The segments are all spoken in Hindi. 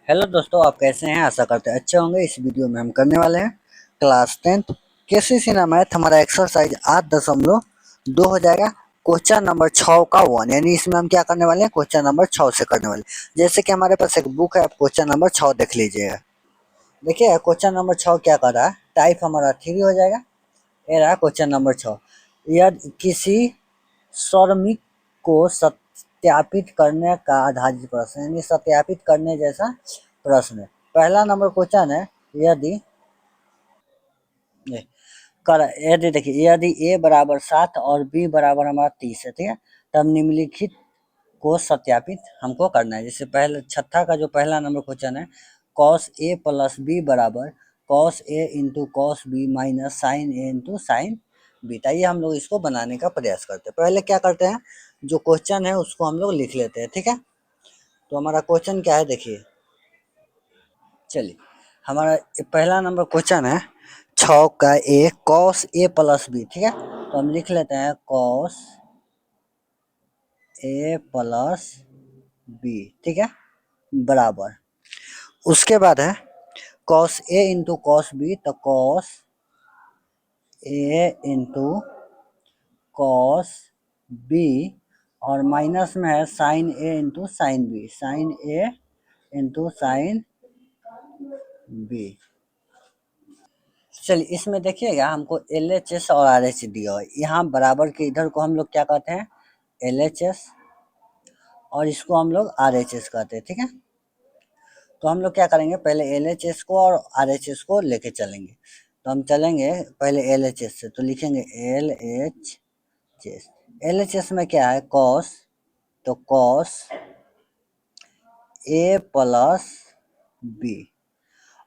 हेलो दोस्तों, आप कैसे हैं? आशा करते हैं अच्छे होंगे। इस वीडियो में हम करने वाले हैं क्लास 10th केसीसी ना मैथ हमारा एक्सरसाइज 8.2 हो जाएगा। क्वेश्चन नंबर 6 का 1, यानी इसमें हम क्या करने वाले हैं, क्वेश्चन नंबर 6 से करने वाले हैं। जैसे कि हमारे पास एक बुक है, आप क्वेश्चन नंबर 6 देख लीजिएगा। देखिए क्वेश्चन नंबर 6 क्या कर रहा है, टाइप हमारा 3 हो जाएगा। ये रहा क्वेश्चन नंबर 6। यदि किसी श्रमिक को सत्यापित करने का आधारित प्रश्न, यानी सत्यापित करने जैसा प्रश्न है। पहला नंबर क्वेश्चन है, यदि ये, यदि देखिए, यदि ए बराबर 7 और बी बराबर हमारा 30 है, ठीक है, तब निम्नलिखित को सत्यापित हमको करना है। जैसे पहले छठा का जो पहला नंबर क्वेश्चन है, कॉस ए प्लस बी बराबर cos A into cos B minus sine A into sine B. आइए हम लोग इसको बनाने का प्रयास करते हैं। पहले क्या करते हैं, जो क्वेश्चन है उसको हम लोग लिख लेते हैं, ठीक है। तो हमारा क्वेश्चन क्या है, देखिए। चलिए, हमारा पहला नंबर क्वेश्चन है 6 का ए कॉस ए प्लस बी, ठीक है। तो हम लिख लेते हैं कॉस ए प्लस बी, ठीक है, बराबर। उसके बाद है cos A into cos B, तो cos A into cos B, और माइनस में है sign A into sine B, sine A into sine B. चलिए, इसमें देखिएगा हमको एल एच एस और आर एच दिया है। यहाँ बराबर के इधर को हम लोग क्या कहते हैं, एल एच एस, और इसको हम लोग आर एच एस कहते हैं, ठीक है। तो हम लोग क्या करेंगे, पहले एल एच एस को और आर एच एस को लेके चलेंगे। तो हम चलेंगे पहले एल एच एस से, तो लिखेंगे L H S. L H S में क्या है, कॉस, तो कॉस ए प्लस बी,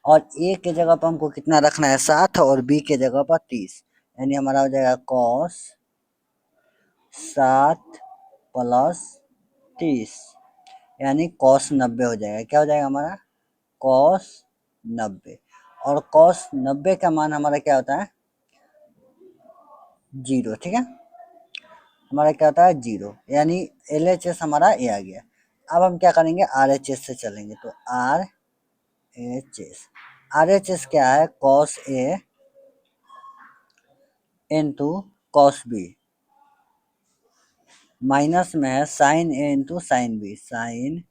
और ए के जगह पर हमको कितना रखना है, 7, और बी के जगह पर 30, यानी हमारा हो जाएगा कॉस 7 प्लस 30, यानी कॉस 90 हो जाएगा। क्या हो जाएगा हमारा, कॉस 90। और कॉस 90 का मान हमारा क्या होता है, 0, ठीक है। हमारा क्या होता है, 0, यानी एल एच एस हमारा ए आ गया। अब हम क्या करेंगे, आर एच एस से चलेंगे। तो R H S, R H S क्या है, cos A into cos B, minus में है sign A into sine B, sine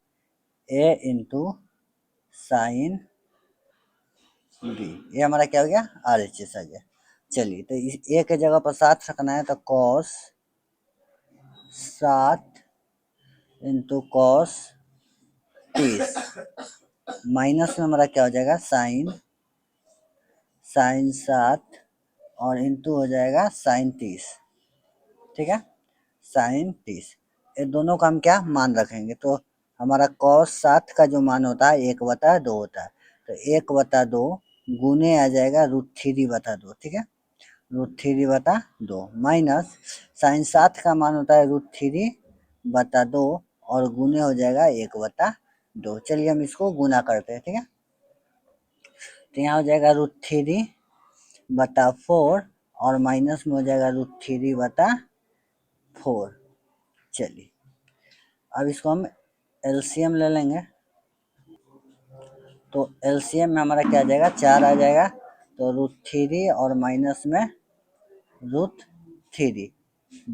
A into sine B. ये हमारा क्या हो गया, आर एच एस आ गया। चलिए, तो इस ए के जगह पर 7 रखना है, तो कॉस 7 इंटू कॉस 30, माइनस में हमारा क्या हो जाएगा, साइन साइन 7, और इंटू हो जाएगा साइन 30, ठीक है, साइन 30। ये दोनों का हम क्या मान रखेंगे, तो हमारा कॉस 7 का जो मान होता है 1/2 होता है। तो 1/2 गुने आ जाएगा √3/2, ठीक है, √3/2 माइनस साइन 7 का मान होता है √3/2, और गुने हो जाएगा 1/2। चलिए हम इसको गुना करते हैं, ठीक है। तो यहाँ हो जाएगा √3/4, और माइनस में हो जाएगा √3/4। चलिए, अब इसको हम एलसीएम ले लेंगे। तो एलसीएम में हमारा क्या आ जाएगा, 4 आ जाएगा। तो √3 और माइनस में √3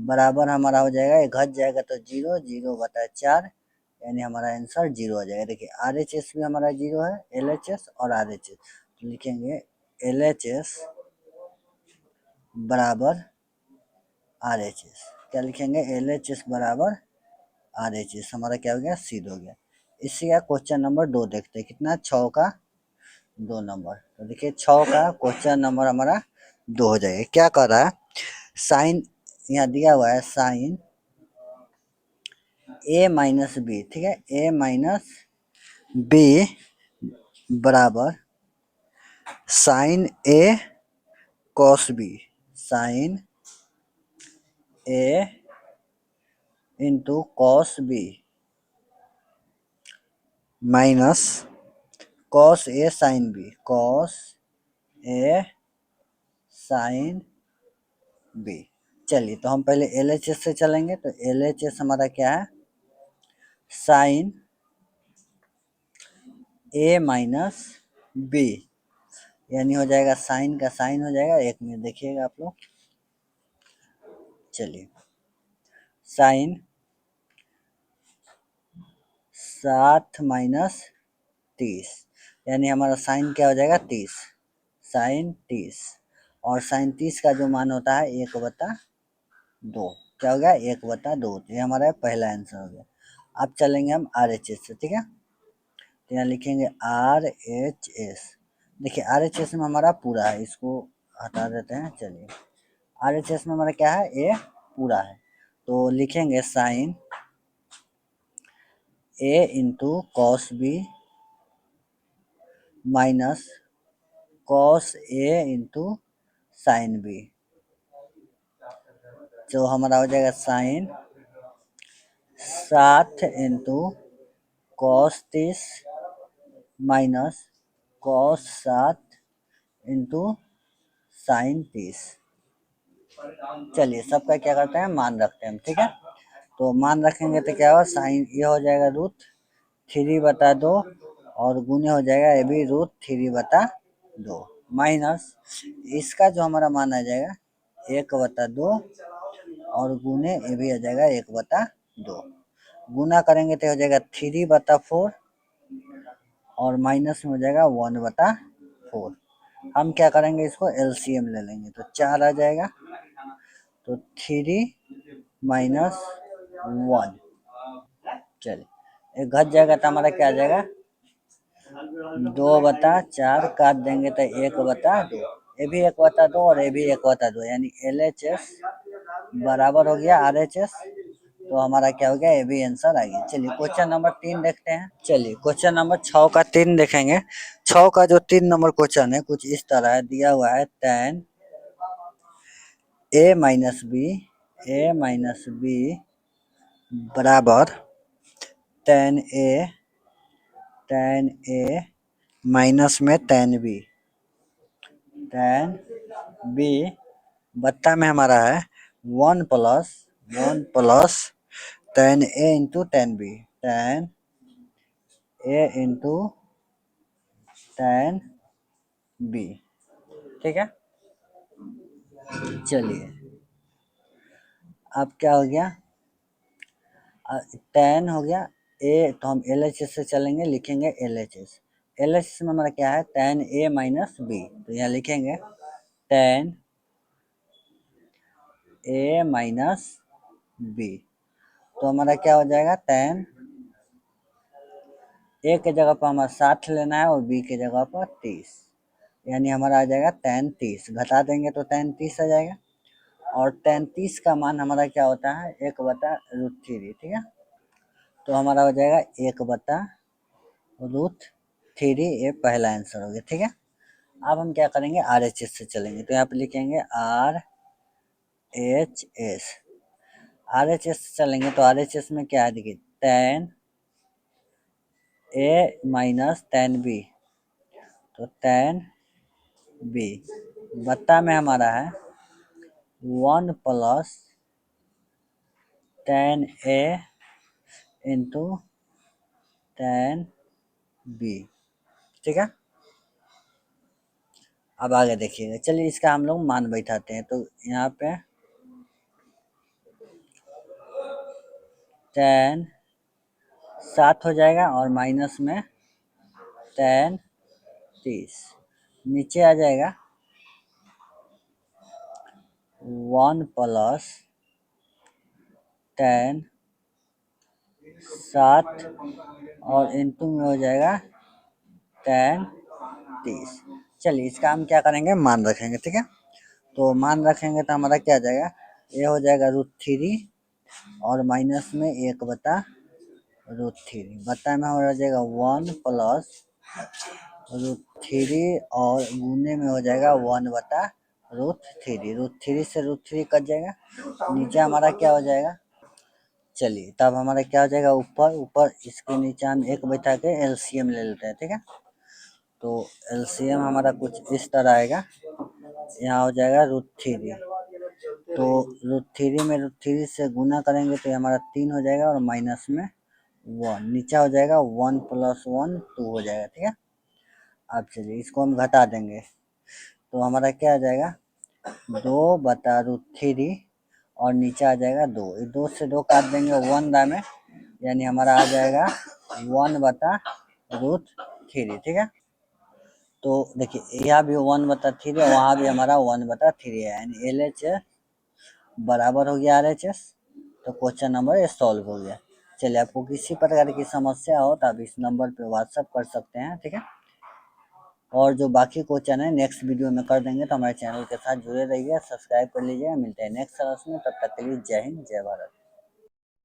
बराबर हमारा हो जाएगा, ये घट जाएगा तो 0, 0/4, यानी हमारा आंसर 0 आ जाएगा। देखिए आर एच एस भी हमारा 0 है, एल एच एस और आर एच एस। तो लिखेंगे एल एच एस बराबर आर एच एस। क्या लिखेंगे, एल एच एस बराबर आर एच एस, हमारा क्या हो गया, सिद्ध हो गया। इससे क्या क्वेश्चन नंबर 2 देखते हैं, कितना, 6 का 2 नंबर। तो देखिए 6 का क्वेश्चन नंबर हमारा 2 हो जाएगा। क्या कर रहा है, साइन, यहाँ दिया हुआ है साइन ए माइनस बी, ठीक है, ए माइनस बी बराबर sine A cos B, sine A into cos B minus cos A sine B, cos A sine B. चलिए, तो हम पहले एल एच एस से चलेंगे। तो एल एच एस हमारा क्या है, साइन ए माइनस बी, यानी हो जाएगा साइन का साइन हो जाएगा। 1 मिनट देखिएगा आप लोग। चलिए, साइन 7 माइनस 30, यानी हमारा साइन क्या हो जाएगा 30, साइन 30। और साइन 30 का जो मान होता है 1/2, क्या हो गया 1/2। तो ये हमारा पहला आंसर हो गया। अब चलेंगे हम RHS से, ठीक है। तो यहाँ लिखेंगे RHS। देखिए RHS में हमारा पूरा है, इसको हटा देते हैं। चलिए, RHS में हमारा क्या है, ए पूरा है। तो लिखेंगे sine A into cos B minus cos A into sine B. जो हमारा हो जाएगा sine 7 into cos 30 minus cos 7 into sine 30। चलिए, सबका क्या करते हैं, मान रखते हैं हम, ठीक है। तो मान रखेंगे तो क्या होगा, साइन ये हो जाएगा √3/2 और गुने हो जाएगा ये भी √3/2 माइनस इसका जो हमारा मान आ जाएगा 1/2 और गुने ये भी आ जाएगा 1/2। गुना करेंगे तो हो जाएगा 3/4 और माइनस में हो जाएगा 1/4। हम क्या करेंगे, इसको LCM ले लेंगे तो 4 आ जाएगा। तो 3 माइनस 1। चलिए, एक घट जाएगा तो हमारा क्या आ जाएगा, 2/4 काट देंगे तो 1/2। ये भी 1/2 और ये भी 1/2, यानी LHS बराबर हो गया RHS। तो हमारा क्या हो गया, ये भी आंसर आ गया। चलिए, क्वेश्चन नंबर 3 देखते हैं। चलिए, क्वेश्चन नंबर 6 का 3 देखेंगे। 6 का जो 3 नंबर क्वेश्चन है कुछ इस तरह है, दिया हुआ है tan A-B बराबर tan A माइनस में tan B बट्टा में हमारा है 1 plus tan A into tan A into tan B, ठीक है। चलिए, अब क्या हो गया, tan हो गया A, तो हम LHS से चलेंगे, लिखेंगे LHS में हमारा क्या है, tan A माइनस B। तो यहाँ लिखेंगे tan A माइनस B। तो हमारा क्या हो जाएगा, tan A के जगह पर हमारा 7 लेना है और B के जगह पर 30, यानी हमारा आ जाएगा tan 30। घटा देंगे तो tan 30 आ जाएगा। और tan 30 का मान हमारा क्या होता है, 1/√3, ठीक है। तो हमारा हो जाएगा 1/√3, ये पहला आंसर हो गया, ठीक है। अब हम क्या करेंगे, RHS से चलेंगे। तो यहाँ पे लिखेंगे RHS। RHS से चलेंगे तो RHS में क्या है, देखिए tan A minus tan B। तो tan B बट्टा में हमारा है 1 plus tan A into tan B, ठीक है। अब आगे देखिएगा। चलिए, इसका हम लोग मान बैठाते हैं। तो यहाँ पे tan 7 हो जाएगा और माइनस में tan 30, नीचे आ जाएगा 1 प्लस tan 7 और इंटू में हो जाएगा tan 30। चलिए, इसका हम क्या करेंगे, मान रखेंगे, ठीक है। तो मान रखेंगे तो हमारा क्या आ जाएगा, ये हो जाएगा √3 और माइनस में 1/√3, बट्टा में हो जाएगा 1 प्लस √3 और गुने में हो जाएगा 1/√3। √3 से √3 कट जाएगा, नीचे हमारा क्या हो जाएगा। चलिए, तब हमारा क्या हो जाएगा, ऊपर ऊपर इसके नीचे हम 1 बैठा के LCM ले लेते हैं, ठीक है। तो LCM हमारा कुछ इस तरह आएगा, यहाँ हो जाएगा √3। तो √3 में √3 से गुना करेंगे तो ये हमारा 3 हो जाएगा और माइनस में 1 नीचे हो जाएगा 1 + 1 2 हो जाएगा, ठीक है। अब चलिए इसको हम घटा देंगे तो हमारा क्या आ जाएगा 2/√3 और नीचे आ जाएगा 2, 2 से 2 काट देंगे 1 दाएं में, यानी हमारा आ जाएगा 1/√3, ठीक है। तो देखिए यहाँ भी 1/3 है, वहाँ भी हमारा 1/3 है, यानी LHS बराबर हो गया RHS। तो क्वेश्चन नंबर ये सॉल्व हो गया। चलिए आपको किसी प्रकार की समस्या हो तो आप इस नंबर पे व्हाट्सअप कर सकते हैं, ठीक है। और जो बाकी क्वेश्चन है नेक्स्ट वीडियो में कर देंगे, तो हमारे चैनल के साथ जुड़े रहिए, सब्सक्राइब कर लीजिए। मिलते हैं नेक्स्ट क्लास में, तब तक के लिए जय हिंद जय भारत।